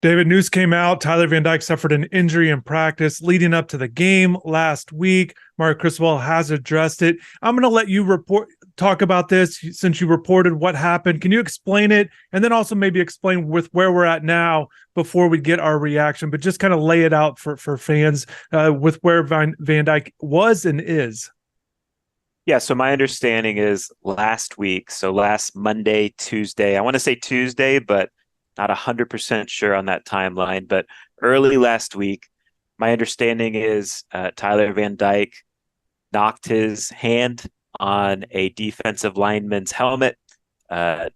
David, news came out. Tyler Van Dyke suffered an injury in practice leading up to the game last week. Mario Cristobal has addressed it. I'm going to let you talk about this since you reported what happened. Can you explain it? And then also maybe explain with where we're at now before we get our reaction, but just kind of lay it out for fans with where Van Dyke was and is. Yeah, so my understanding is last week, so last Monday, Tuesday, I want to say Tuesday, but not 100% sure on that timeline. But early last week, my understanding is Tyler Van Dyke knocked his hand on a defensive lineman's helmet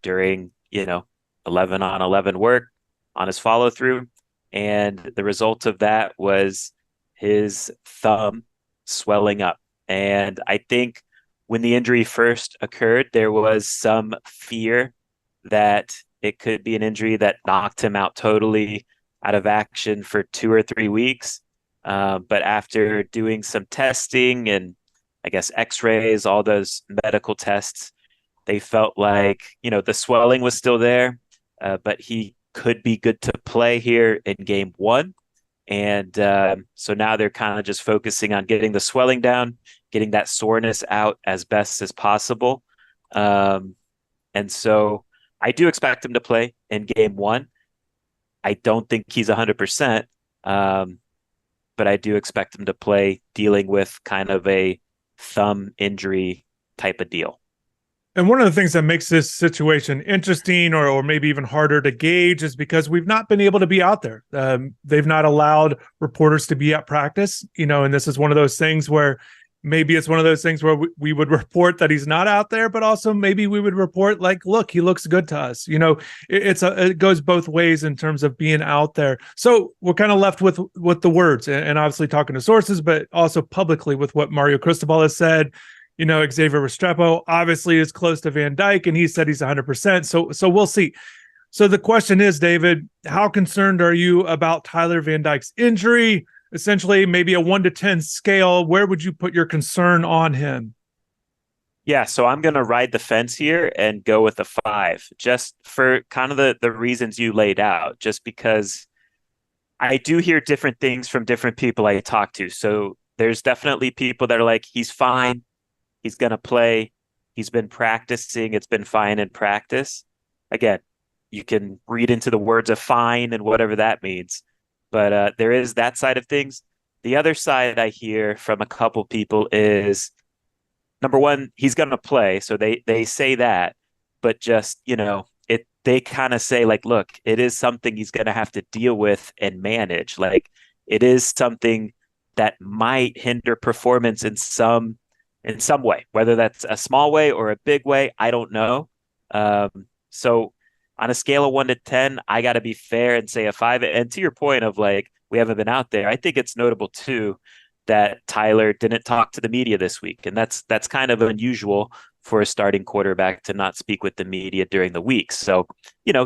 during, 11 on 11 work on his follow through. And the result of that was his thumb swelling up. And I think when the injury first occurred, there was some fear that it could be an injury that knocked him out totally out of action for 2 or 3 weeks. But after doing some testing and I guess x-rays, all those medical tests, they felt like, the swelling was still there, but he could be good to play here in game one. And so now they're kind of just focusing on getting the swelling down, getting that soreness out as best as possible. And so I do expect him to play in game one. I don't think he's 100%, but I do expect him to play dealing with kind of a thumb injury type of deal. And one of the things that makes this situation interesting or maybe even harder to gauge is because we've not been able to be out there. They've not allowed reporters to be at practice, and this is one of those things where maybe it's one of those things where we would report that he's not out there, but also maybe we would report like, look, he looks good to us. It goes both ways in terms of being out there. So we're kind of left with the words and obviously talking to sources, but also publicly with what Mario Cristobal has said. Xavier Restrepo obviously is close to Van Dyke, and he said he's 100%. So we'll see. So the question is, David, how concerned are you about Tyler Van Dyke's injury? Essentially, maybe a 1 to 10 scale. Where would you put your concern on him? Yeah, so I'm going to ride the fence here and go with a 5, just for kind of the reasons you laid out, just because I do hear different things from different people I talk to. So there's definitely people that are like, he's fine. He's going to play. He's been practicing. It's been fine in practice. Again, you can read into the words of fine and whatever that means. But there is that side of things. The other side I hear from a couple people is, number one, he's going to play. So they say that. But just, they kind of say like, look, it is something he's going to have to deal with and manage. Like it is something that might hinder performance in some way, whether that's a small way or a big way, I don't know. So on a scale of 1 to 10, I got to be fair and say a 5. And to your point of like, we haven't been out there, I think it's notable too that Tyler didn't talk to the media this week. And that's kind of unusual for a starting quarterback to not speak with the media during the week. So,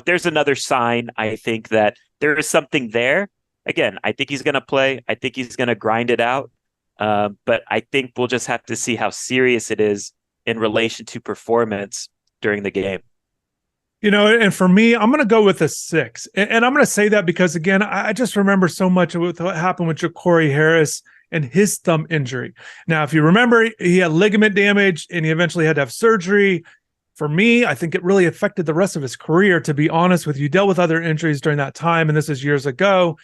there's another sign, I think, that there is something there. Again, I think he's going to play. I think he's going to grind it out. But I think we'll just have to see how serious it is in relation to performance during the game. And for me, I'm going to go with a 6. And I'm going to say that because, again, I just remember so much of what happened with Ja'Cory Harris and his thumb injury. Now, if you remember, he had ligament damage and he eventually had to have surgery. For me, I think it really affected the rest of his career, to be honest with you. He dealt with other injuries during that time, and this is years ago.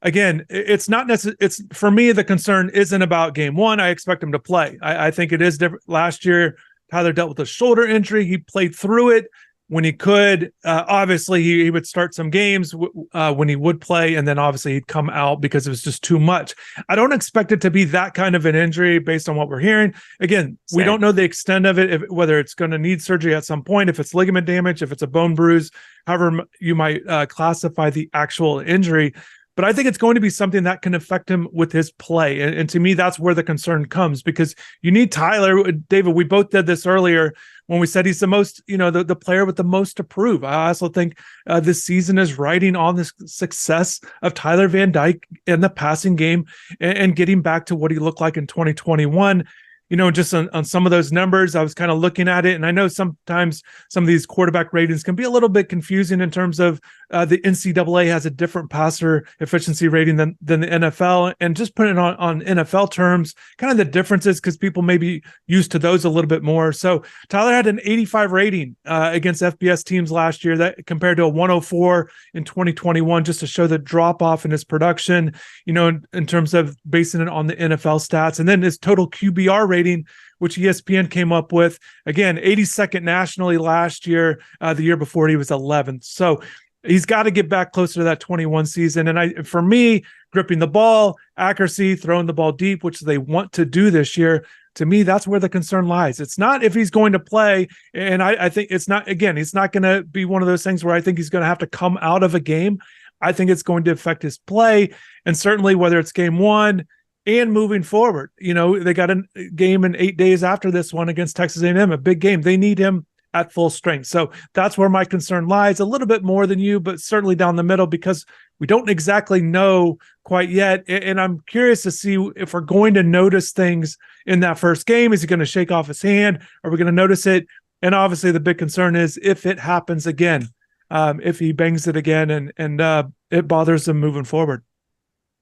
Again, it's not necessarily, it's for me, the concern isn't about game one. I expect him to play. I think it is different. Last year, Tyler dealt with a shoulder injury. He played through it when he could. Obviously, he would start some games when he would play, and then obviously he'd come out because it was just too much. I don't expect it to be that kind of an injury based on what we're hearing. Again, we don't know the extent of it, whether it's going to need surgery at some point, if it's ligament damage, if it's a bone bruise, however you might classify the actual injury. But I think it's going to be something that can affect him with his play. And to me, that's where the concern comes, because you need Tyler. David, we both did this earlier when we said he's the most, the player with the most to prove. I also think this season is riding on the success of Tyler Van Dyke in the passing game and getting back to what he looked like in 2021. just on some of those numbers, I was kind of looking at it, and I know sometimes some of these quarterback ratings can be a little bit confusing in terms of the NCAA has a different passer efficiency rating than the NFL, and just putting it on NFL terms, kind of the differences because people may be used to those a little bit more. So Tyler had an 85 rating against FBS teams last year, that compared to a 104 in 2021, just to show the drop off in his production, in terms of basing it on the NFL stats, and then his total QBR rating, which ESPN came up with, again, 82nd nationally last year. The year before, he was 11th. So he's got to get back closer to that 21 season. And for me, gripping the ball, accuracy, throwing the ball deep, which they want to do this year, to me, that's where the concern lies. It's not if he's going to play. And I think it's not, again, it's not going to be one of those things where I think he's going to have to come out of a game. I think it's going to affect his play. And certainly whether it's game one and moving forward, they got a game in 8 days after this one against Texas A&M, a big game. They need him at full strength. So that's where my concern lies, a little bit more than you, but certainly down the middle, because we don't exactly know quite yet. And I'm curious to see if we're going to notice things in that first game. Is he going to shake off his hand? Are we going to notice it? And obviously the big concern is if it happens again, if he bangs it again and it bothers him moving forward.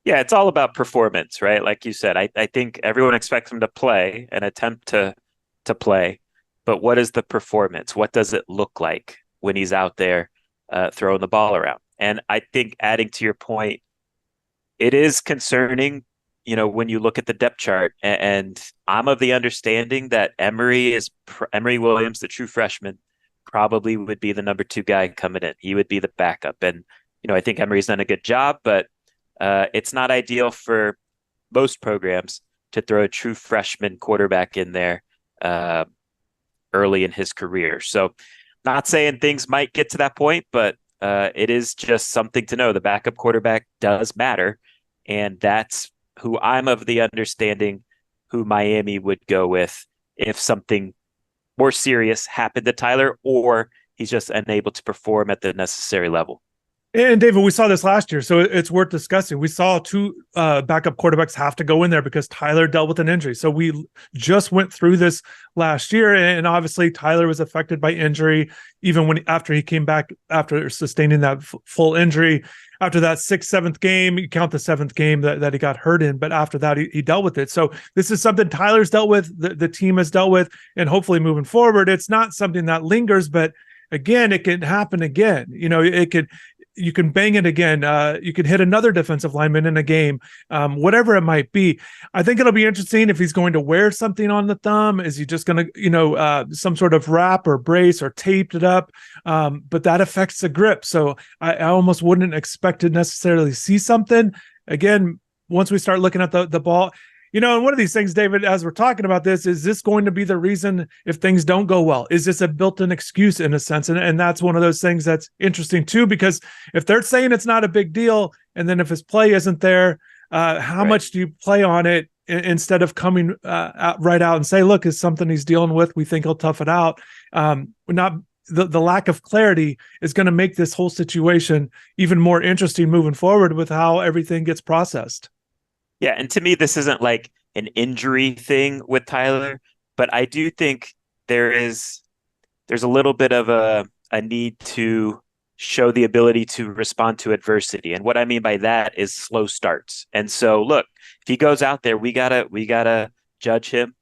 Yeah, it's all about performance, right? Like you said, I think everyone expects him to play and attempt to play, but what is the performance? What does it look like when he's out there throwing the ball around? And I think, adding to your point, it is concerning, when you look at the depth chart. And I'm of the understanding that Emory Williams, the true freshman, probably would be the number 2 guy coming in. He would be the backup. And, I think Emory's done a good job, but it's not ideal for most programs to throw a true freshman quarterback in there early in his career. So not saying things might get to that point, but it is just something to know. The backup quarterback does matter. And that's who I'm of the understanding who Miami would go with if something more serious happened to Tyler, or he's just unable to perform at the necessary level. And David, we saw this last year, so it's worth discussing. We saw 2 backup quarterbacks have to go in there because Tyler dealt with an injury. So we just went through this last year, and obviously Tyler was affected by injury, even after he came back after sustaining that full injury. After that 6th, 7th game, you count the 7th game that he got hurt in, but after that, he dealt with it. So this is something Tyler's dealt with, the team has dealt with, and hopefully moving forward, it's not something that lingers, but again, it can happen again. You can bang it again. You can hit another defensive lineman in a game, whatever it might be. I think it'll be interesting if he's going to wear something on the thumb. Is he just going to, some sort of wrap or brace or taped it up? But that affects the grip. So I almost wouldn't expect to necessarily see something. Again, once we start looking at the ball, and one of these things, David, as we're talking about this, is this going to be the reason if things don't go well? Is this a built-in excuse in a sense? And that's one of those things that's interesting too, because if they're saying it's not a big deal, and then if his play isn't there, how much do you play on it instead of coming right out and say, look, it's something he's dealing with. We think he'll tough it out. The lack of clarity is going to make this whole situation even more interesting moving forward with how everything gets processed. Yeah, and to me, this isn't like an injury thing with Tyler, but I do think there's a little bit of a need to show the ability to respond to adversity. And what I mean by that is slow starts. And so, look, if he goes out there, we gotta judge him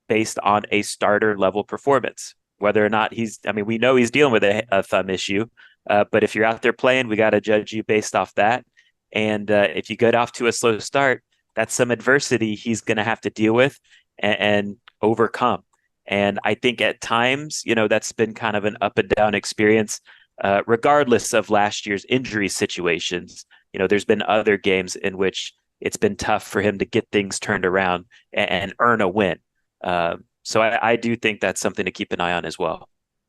based on a starter level performance, whether or not we know he's dealing with a thumb issue, but if you're out there playing, we got to judge you based off that. And if you get off to a slow start, that's some adversity he's going to have to deal with and overcome. And I think at times, that's been kind of an up and down experience, regardless of last year's injury situations. There's been other games in which it's been tough for him to get things turned around and earn a win. So I do think that's something to keep an eye on as well.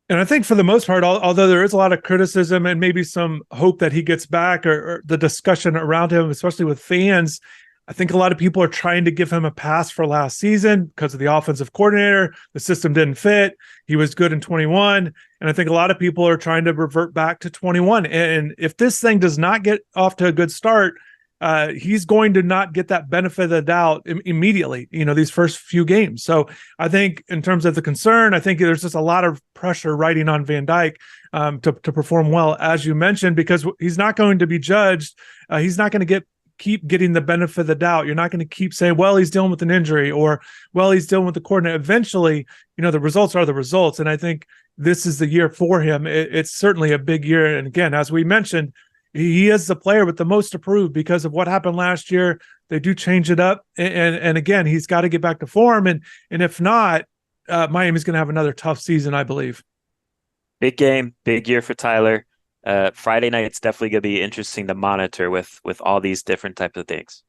And I think for the most part, although there is a lot of criticism and maybe some hope that he gets back or the discussion around him, especially with fans, I think a lot of people are trying to give him a pass for last season because of the offensive coordinator. The system didn't fit. He was good in 21. And I think a lot of people are trying to revert back to 21. And if this thing does not get off to a good start, he's going to not get that benefit of the doubt immediately, these first few games. So I think in terms of the concern, I think there's just a lot of pressure riding on Van Dyke to perform well, as you mentioned, because he's not going to be judged. He's not going to keep getting the benefit of the doubt. You're not going to keep saying, well, he's dealing with an injury, or, well, he's dealing with the coordinator. Eventually, the results are the results. And I think this is the year for him. It's certainly a big year. And again, as we mentioned, he is the player with the most to prove because of what happened last year. They do change it up. And again, he's got to get back to form. And if not, Miami's going to have another tough season, I believe. Big game, big year for Tyler. Friday night, it's definitely going to be interesting to monitor with all these different types of things.